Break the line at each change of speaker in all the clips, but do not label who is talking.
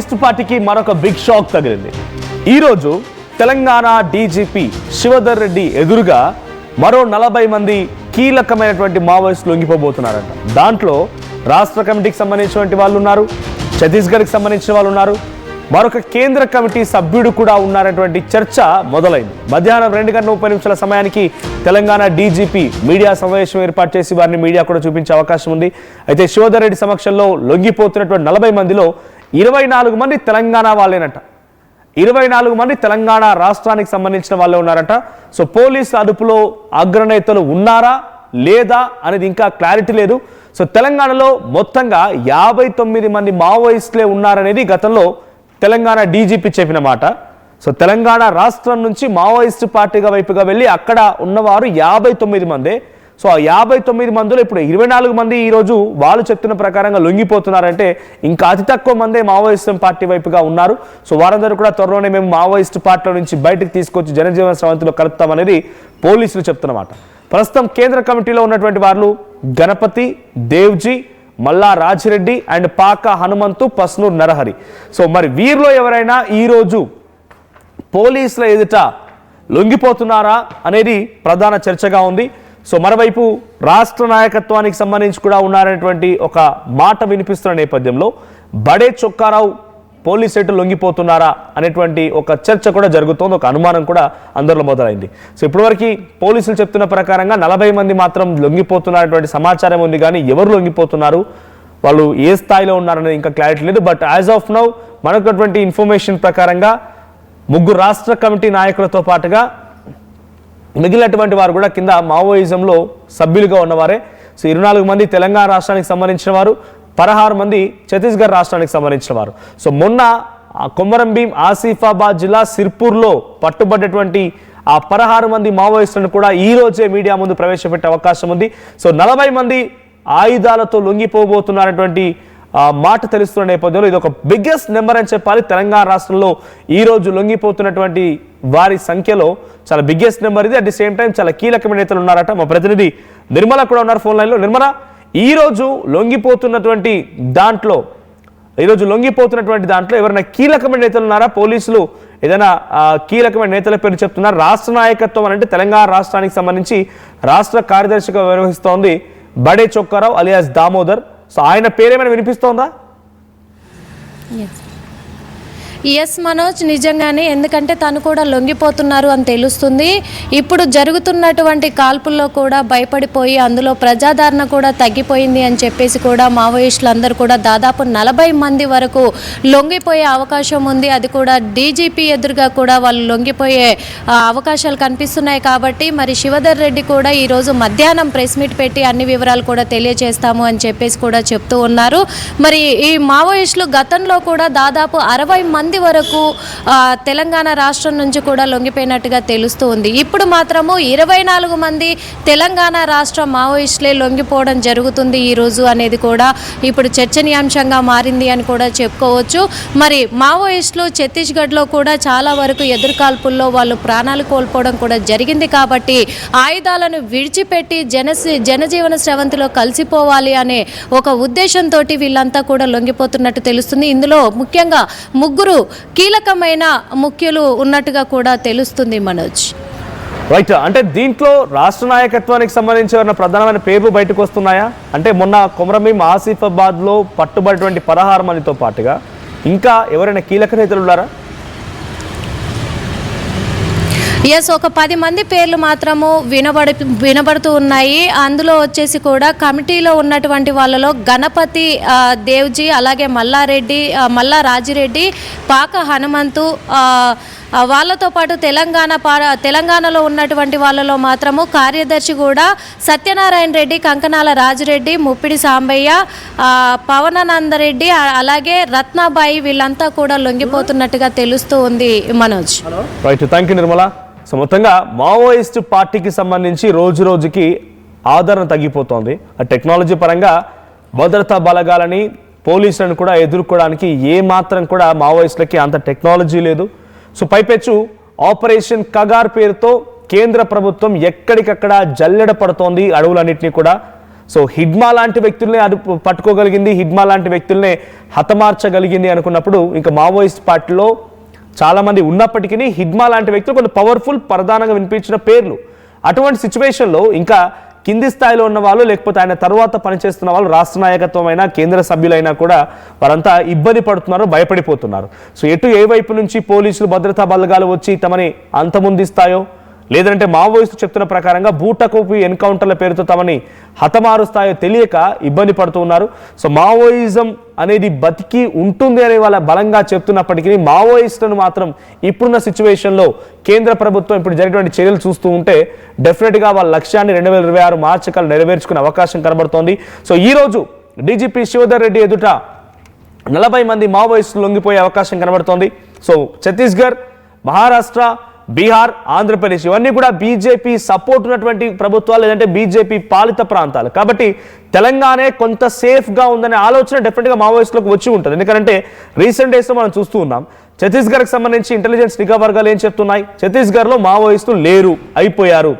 Maoist పార్టీకి మరొక big shock తగిలింది. ఈరోజు తెలంగాణ డీజీపీ శివధర్ రెడ్డి ఎదురుగా మరో 40 మంది కీలకమైనటువంటి మావోయిస్టులు లొంగిపోబోతున్నారంట. దాంట్లో రాష్ట్ర కమిటీకి సంబంధించినటువంటి వాళ్ళు ఉన్నారు, ఛత్తీస్గఢ్కి సంబంధించిన వాళ్ళు ఉన్నారు, మరొక కేంద్ర కమిటీ సభ్యుడు కూడా ఉన్నారనేటువంటి చర్చ మొదలైంది. మధ్యాహ్నం 2:30 సమయానికి తెలంగాణ డీజీపీ మీడియా సమావేశం ఏర్పాటు చేసి వారిని మీడియా కూడా చూపించే అవకాశం ఉంది. అయితే శివధర్ రెడ్డి సమక్షంలో లొంగిపోతున్నటువంటి 40 మందిలో 24 మంది తెలంగాణ వాళ్ళేనట. 24 మంది తెలంగాణ రాష్ట్రానికి సంబంధించిన వాళ్ళే ఉన్నారట. సో పోలీసు అదుపులో అగ్రనేతలు ఉన్నారా లేదా అనేది ఇంకా క్లారిటీ లేదు. సో తెలంగాణలో మొత్తంగా 59 మంది మావోయిస్టులే ఉన్నారనేది గతంలో తెలంగాణ డీజీపీ చెప్పిన మాట. సో తెలంగాణ రాష్ట్రం నుంచి మావోయిస్టు పార్టీగా వైపుగా వెళ్ళి అక్కడ ఉన్నవారు 59 మందే. సో ఆ 59 మందిలో ఇప్పుడు 24 మంది ఈరోజు వాళ్ళు చెప్తున్న ప్రకారంగా లొంగిపోతున్నారంటే ఇంకా అతి తక్కువ మందే మావోయిస్టు పార్టీ వైపుగా ఉన్నారు. సో వారందరూ కూడా త్వరలోనే మేము మావోయిస్టు పార్టీల నుంచి బయటకు తీసుకొచ్చి జనజీవన స్రవంతిలో కలుపుతామనేది పోలీసులు చెప్తున్నమాట. ప్రస్తుతం కేంద్ర కమిటీలో ఉన్నటువంటి వాళ్ళు గణపతి, దేవ్జీ, మల్లా రాజిరెడ్డి అండ్ పాక హనుమంతు, పస్నూర్ నరహరి. సో మరి వీరిలో ఎవరైనా ఈరోజు పోలీసుల ఎదుట లొంగిపోతున్నారా అనేది ప్రధాన చర్చగా ఉంది. సో మరోవైపు రాష్ట్ర నాయకత్వానికి సంబంధించి కూడా ఉన్నారనేటువంటి ఒక మాట వినిపిస్తున్న నేపథ్యంలో బడే చొక్కారావు పోలీసు ఎటు లొంగిపోతున్నారా అనేటువంటి ఒక చర్చ కూడా జరుగుతోంది, ఒక అనుమానం కూడా అందరిలో మొదలైంది. సో ఇప్పటివరకు పోలీసులు చెప్తున్న ప్రకారంగా 40 మంది మాత్రం లొంగిపోతున్నటువంటి సమాచారం ఉంది, కానీ ఎవరు లొంగిపోతున్నారు, వాళ్ళు ఏ స్థాయిలో ఉన్నారనేది ఇంకా క్లారిటీ లేదు. బట్ యాజ్ ఆఫ్ నౌ మనకున్నటువంటి ఇన్ఫర్మేషన్ ప్రకారంగా 3 రాష్ట్ర కమిటీ నాయకులతో పాటుగా మిగిలినటువంటి వారు కూడా కింద మావోయిజంలో సభ్యులుగా ఉన్నవారే. సో 24 మంది తెలంగాణ రాష్ట్రానికి సంబంధించిన వారు, 16 మంది ఛత్తీస్గఢ్ రాష్ట్రానికి సంబంధించిన వారు. సో మొన్న కొమరంభీం, ఆసిఫాబాద్ జిల్లా సిర్పూర్లో పట్టుబడ్డటువంటి ఆ 16 మంది మావోయిస్టులను కూడా ఈ రోజే మీడియా ముందు ప్రవేశపెట్టే అవకాశం ఉంది. సో 40 మంది ఆయుధాలతో లొంగిపోబోతున్నటువంటి మాట తెలుస్తున్న నేపథ్యంలో ఇది ఒక బిగ్గెస్ట్ నెంబర్ అని చెప్పాలి. తెలంగాణ రాష్ట్రంలో ఈ రోజు లొంగిపోతున్నటువంటి వారి సంఖ్యలో చాలా బిగ్గెస్ట్ నెంబర్ ఇది. అట్ ది సేమ్ టైం చాలా కీలకమైన నేతలు ఉన్నారట. మా ప్రతినిధి నిర్మల కూడా ఉన్నారు ఫోన్ లైన్లో. నిర్మల, ఈరోజు లొంగిపోతున్నటువంటి దాంట్లో ఎవరైనా కీలకమైన నేతలు ఉన్నారా? పోలీసులు ఏదైనా కీలకమైన నేతల పేరు చెప్తున్నారు. రాష్ట్ర నాయకత్వం అంటే తెలంగాణ రాష్ట్రానికి సంబంధించి రాష్ట్ర కార్యదర్శిగా వ్యవహరిస్తోంది బడే చొక్కారావు అలియాస్ దామోదర్. సో ఆయన పేరేమైనా వినిపిస్తోందా?
ఎస్ మనోజ్, నిజంగానే, ఎందుకంటే తను కూడా లొంగిపోతున్నారు అని తెలుస్తుంది. ఇప్పుడు జరుగుతున్నటువంటి కాల్పుల్లో కూడా భయపడిపోయి అందులో ప్రజాదరణ కూడా తగ్గిపోయింది అని చెప్పేసి కూడా మావోయిస్టులు అందరూ కూడా దాదాపు 40 మంది వరకు లొంగిపోయే అవకాశం ఉంది. అది కూడా డీజీపీ ఎదురుగా కూడా వాళ్ళు లొంగిపోయే అవకాశాలు కనిపిస్తున్నాయి. కాబట్టి మరి శివధర్ రెడ్డి కూడా ఈరోజు మధ్యాహ్నం ప్రెస్ మీట్ పెట్టి అన్ని వివరాలు కూడా తెలియజేస్తాము అని చెప్పేసి కూడా చెప్తూ ఉన్నారు. మరి ఈ మావోయిస్టులు గతంలో కూడా దాదాపు 60 మంది వరకు తెలంగాణ రాష్ట్రం నుంచి కూడా లొంగిపోయినట్టుగా తెలుస్తూ ఉంది. ఇప్పుడు మాత్రము 24 మంది తెలంగాణ రాష్ట్ర మావోయిస్టులే లొంగిపోవడం జరుగుతుంది ఈరోజు అనేది కూడా ఇప్పుడు చర్చనీయాంశంగా మారింది అని కూడా చెప్పుకోవచ్చు. మరి మావోయిస్టులు ఛత్తీస్గఢ్లో కూడా చాలా వరకు ఎదురుకాల్పుల్లో వాళ్ళు ప్రాణాలు కోల్పోవడం కూడా జరిగింది. కాబట్టి ఆయుధాలను విడిచిపెట్టి జనజీవన స్రవంతిలో కలిసిపోవాలి అనే ఒక ఉద్దేశంతో వీళ్ళంతా కూడా లొంగిపోతున్నట్టు తెలుస్తుంది. ఇందులో ముఖ్యంగా 3 కీలకమైన ముఖ్యులు ఉన్నట్టుగా కూడా తెలుస్తుంది మనోజ్.
రైట్, అంటే దీంట్లో రాష్ట్ర నాయకత్వానికి సంబంధించి ప్రధానమైన పేర్లు బయటకు వస్తున్నాయా? అంటే మొన్న కొమరంభీం, ఆసిఫాబాద్ లో పట్టుబడినటువంటి 16 మందితో పాటుగా ఇంకా ఎవరైనా కీలక నేతలు ఉన్నారా?
ఎస్, ఒక 10 మంది పేర్లు మాత్రము వినబడుతూ ఉన్నాయి. అందులో వచ్చేసి కూడా కమిటీలో ఉన్నటువంటి వాళ్ళలో గణపతి, దేవ్జీ, అలాగే మల్లా రాజిరెడ్డి, పాక హనుమంతు, వాళ్ళతో పాటు తెలంగాణలో ఉన్నటువంటి వాళ్ళలో మాత్రము కార్యదర్శి కూడా సత్యనారాయణ రెడ్డి, కంకనాల రాజిరెడ్డి, ముప్పిడి సాంబయ్య, పవనానందరెడ్డి, అలాగే రత్నాబాయి వీళ్ళంతా కూడా లొంగిపోతున్నట్టుగా తెలుస్తూ ఉంది Manoj.
Right, thank you Nirmala. So మొత్తంగా మావోయిస్టు పార్టీకి సంబంధించి రోజు రోజుకి ఆదరణ తగ్గిపోతోంది. ఆ టెక్నాలజీ పరంగా భద్రతా బలగాలని, పోలీసులను కూడా ఎదుర్కోవడానికి ఏ మాత్రం కూడా మావోయిస్టులకి అంత టెక్నాలజీ లేదు. సో పైపెచ్చు ఆపరేషన్ కగార్ పేరుతో కేంద్ర ప్రభుత్వం ఎక్కడికక్కడ జల్లెడ పడుతోంది అడవులన్నింటినీ కూడా. సో హిడ్మా లాంటి వ్యక్తుల్నే పట్టుకోగలిగింది, హిడ్మా లాంటి వ్యక్తుల్నే హతమార్చగలిగింది అనుకున్నప్పుడు ఇంకా మావోయిస్ట్ పార్టీలో చాలామంది ఉన్నప్పటికీ హిడ్మా లాంటి వ్యక్తులు కొంత పవర్ఫుల్, ప్రధానంగా వినిపించిన పేర్లు. అటువంటి సిచ్యువేషన్లో ఇంకా కింది స్థాయిలో ఉన్న వాళ్ళు, లేకపోతే ఆయన తర్వాత పనిచేస్తున్న వాళ్ళు, రాష్ట్ర నాయకత్వం అయినా కేంద్ర సభ్యులైనా కూడా వారంతా ఇబ్బంది పడుతున్నారు, భయపడిపోతున్నారు. సో ఎటు ఏ వైపు నుంచి పోలీసులు, భద్రతా బలగాలు వచ్చి తమని అంతమొందిస్తాయో, లేదంటే మావోయిస్టు చెప్తున్న ప్రకారంగా బూటకోపి ఎన్కౌంటర్ల పేరుతో తమని హతమారుస్తాయో తెలియక ఇబ్బంది పడుతూ ఉన్నారు. సో మావోయిజం అనేది బతికి ఉంటుంది అని వాళ్ళ బలంగా చెప్తున్నప్పటికీ మావోయిస్టులను మాత్రం ఇప్పుడున్న సిచ్యువేషన్లో కేంద్ర ప్రభుత్వం ఇప్పుడు జరిగినటువంటి చర్యలు చూస్తూ ఉంటే డెఫినెట్గా వాళ్ళ లక్ష్యాన్ని 2026 మార్చి కల్లా నెరవేర్చుకునే అవకాశం కనబడుతోంది. సో ఈరోజు డీజీపీ శివధర్ రెడ్డి ఎదుట 40 మంది మావోయిస్టులు లొంగిపోయే అవకాశం కనబడుతోంది. సో ఛత్తీస్గఢ్, మహారాష్ట్ర, బీహార్, ఆంధ్రప్రదేశ్ ఇవన్నీ కూడా బీజేపీ సపోర్ట్ ఉన్నటువంటి ప్రభుత్వాలు, లేదంటే బీజేపీ పాలిత ప్రాంతాలు. కాబట్టి తెలంగాణే కొంత సేఫ్గా ఉందనే ఆలోచన డెఫినెట్గా మావోయిస్టులకు వచ్చి ఉంటుంది. ఎందుకంటే రీసెంట్ డేస్లో మనం చూస్తూ ఉన్నాం, ఛత్తీస్గఢ్కి సంబంధించి ఇంటెలిజెన్స్ నిఘా వర్గాలు ఏం చెప్తున్నాయి, ఛత్తీస్గఢ్లో మావోయిస్టులు లేరు, అయిపోయారు.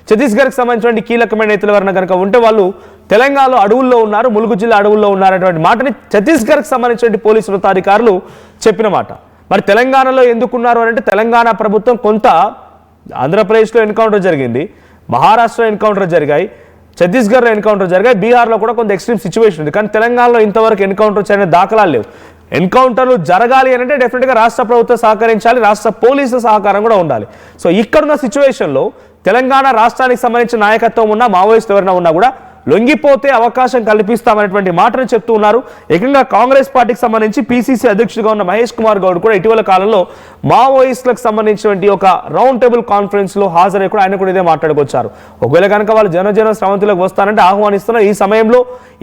ఛత్తీస్గఢ్కి సంబంధించినటువంటి కీలకమైన నేతలు ఎవరైనా కనుక ఉంటే వాళ్ళు తెలంగాణలో అడవుల్లో ఉన్నారు, ములుగు జిల్లా అడవుల్లో ఉన్నారనేటువంటి మాటని ఛత్తీస్గఢ్కి సంబంధించినటువంటి పోలీసు ఉన్నతాధికారులు చెప్పిన మాట. మరి తెలంగాణలో ఎందుకున్నారు అని అంటే తెలంగాణ ప్రభుత్వం కొంత ఆంధ్రప్రదేశ్లో ఎన్కౌంటర్ జరిగింది, మహారాష్ట్రలో ఎన్కౌంటర్ జరిగాయి, ఛత్తీస్గఢ్లో ఎన్కౌంటర్ జరిగాయి, బీహార్లో కూడా కొంత ఎక్స్ట్రీమ్ సిచ్యువేషన్ ఉంది. కానీ తెలంగాణలో ఇంతవరకు ఎన్కౌంటర్ చేయని దాఖలాలు లేవు. ఎన్కౌంటర్లు జరగాలి అని అంటే డెఫినెట్గా రాష్ట్ర ప్రభుత్వం సహకరించాలి, రాష్ట్ర పోలీసుల సహకారం కూడా ఉండాలి. సో ఇక్కడున్న సిచ్యువేషన్లో తెలంగాణ రాష్ట్రానికి సంబంధించిన నాయకత్వం ఉన్న మావోయిస్టు ఎవరైనా ఉన్నా కూడా లొంగిపోతే అవకాశం కల్పిస్తామనేటువంటి మాటను చెప్తూ ఉన్నారు. ఏకంగా కాంగ్రెస్ పార్టీకి సంబంధించి పీసీసీ అధ్యక్షుడిగా ఉన్న మహేష్ కుమార్ గౌడ్ కూడా ఇటీవల కాలంలో మావోయిస్టులకు సంబంధించినటువంటి ఒక రౌండ్ టేబుల్ కాన్ఫరెన్స్లో హాజరై కూడా ఆయన కూడా ఇదే మాట్లాడుకొచ్చారు. ఒకవేళ కనుక వాళ్ళు జన స్రవంతిలోకి వస్తారంటే ఆహ్వానిస్తున్నారు. ఈ సమయంలో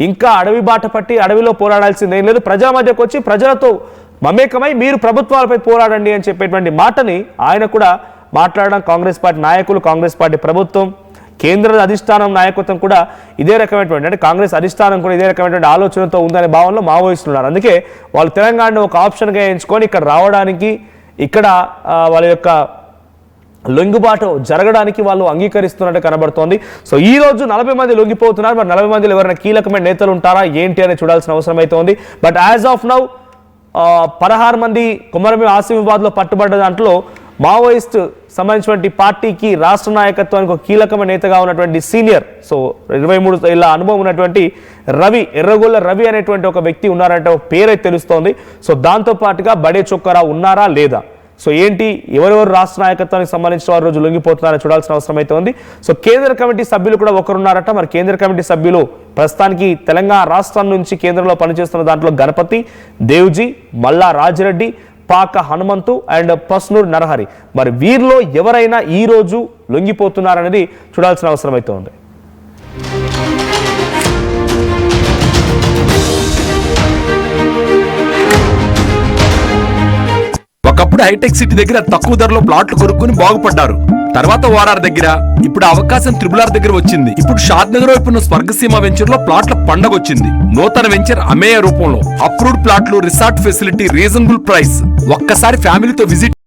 ఇంకా అడవి బాట పట్టి అడవిలో పోరాడాల్సిందేం లేదు, ప్రజల మధ్యకు వచ్చి ప్రజలతో మమేకమై మీరు ప్రభుత్వాలపై పోరాడండి అని చెప్పేటువంటి మాటని ఆయన కూడా మాట్లాడడం కాంగ్రెస్ పార్టీ నాయకులు, కాంగ్రెస్ పార్టీ ప్రభుత్వం, కేంద్ర అధిష్టానం నాయకత్వం కూడా ఇదే రకమైనటువంటి, అంటే కాంగ్రెస్ అధిష్టానం కూడా ఇదే రకమైనటువంటి ఆలోచనతో ఉందనే భావనలో మావోయిస్టులు ఉన్నారు. అందుకే వాళ్ళు తెలంగాణను ఒక ఆప్షన్గా ఎంచుకొని ఇక్కడ రావడానికి, ఇక్కడ వాళ్ళ యొక్క లొంగుబాటు జరగడానికి వాళ్ళు అంగీకరిస్తున్నట్టు కనబడుతోంది. సో ఈ రోజు 40 మంది లొంగిపోతున్నారు. మరి 40 మందిలో ఎవరైనా కీలకమైన నేతలు ఉంటారా ఏంటి అని చూడాల్సిన అవసరం అయితే ఉంది. బట్ యాజ్ ఆఫ్ నౌ 16 మంది కొమరభీం ఆసిఫాబాద్లో పట్టుబడ్డ దాంట్లో మావోయిస్ట్ సంబంధించినటువంటి పార్టీకి రాష్ట్ర నాయకత్వానికి ఒక కీలకమైన నేతగా ఉన్నటువంటి సీనియర్, సో 23 ఏళ్ల అనుభవం ఉన్నటువంటి రవి, ఎర్రగొల్ల రవి అనేటువంటి ఒక వ్యక్తి ఉన్నారంటే ఒక పేరైతే తెలుస్తోంది. సో దాంతో పాటుగా బడే చొక్కారావు ఉన్నారా లేదా, సో ఏంటి ఎవరెవరు రాష్ట్ర నాయకత్వానికి సంబంధించిన వారు రోజు లొంగిపోతున్నారని చూడాల్సిన అవసరం అయితే ఉంది. సో కేంద్ర కమిటీ సభ్యులు కూడా ఒకరున్నారట. మరి కేంద్ర కమిటీ సభ్యులు ప్రస్తుతానికి తెలంగాణ రాష్ట్రం నుంచి కేంద్రంలో పనిచేస్తున్న దాంట్లో గణపతి, దేవ్జీ, మల్లా రాజిరెడ్డి, పాక హనుమంతు అండ్ పస్నూర్ నరహరి. మరి వీరిలో ఎవరైనా ఈ రోజు లొంగిపోతున్నారనేది చూడాల్సిన అవసరం అయితే ఉంది.
ఒకప్పుడు హైటెక్ సిటీ దగ్గర తక్కువ ధరలో ప్లాట్లు కొనుక్కుని బాగుపడ్డారు. తర్వాత ఓఆర్ఆర్ దగ్గర, ఇప్పుడు అవకాశం త్రిబుల్ దగ్గర వచ్చింది. ఇప్పుడు షాద్ నగర్ వైపు ఉన్న స్వర్గసీమ వెంచర్ లో ప్లాట్ల పండగ వచ్చింది. నూతన వెంచర్ అమేయ రూపంలో అప్రూవ్డ్ ప్లాట్లు, రిసార్ట్ ఫెసిలిటీ, రీజనబుల్ ప్రైస్. ఒక్కసారి ఫ్యామిలీతో విజిట్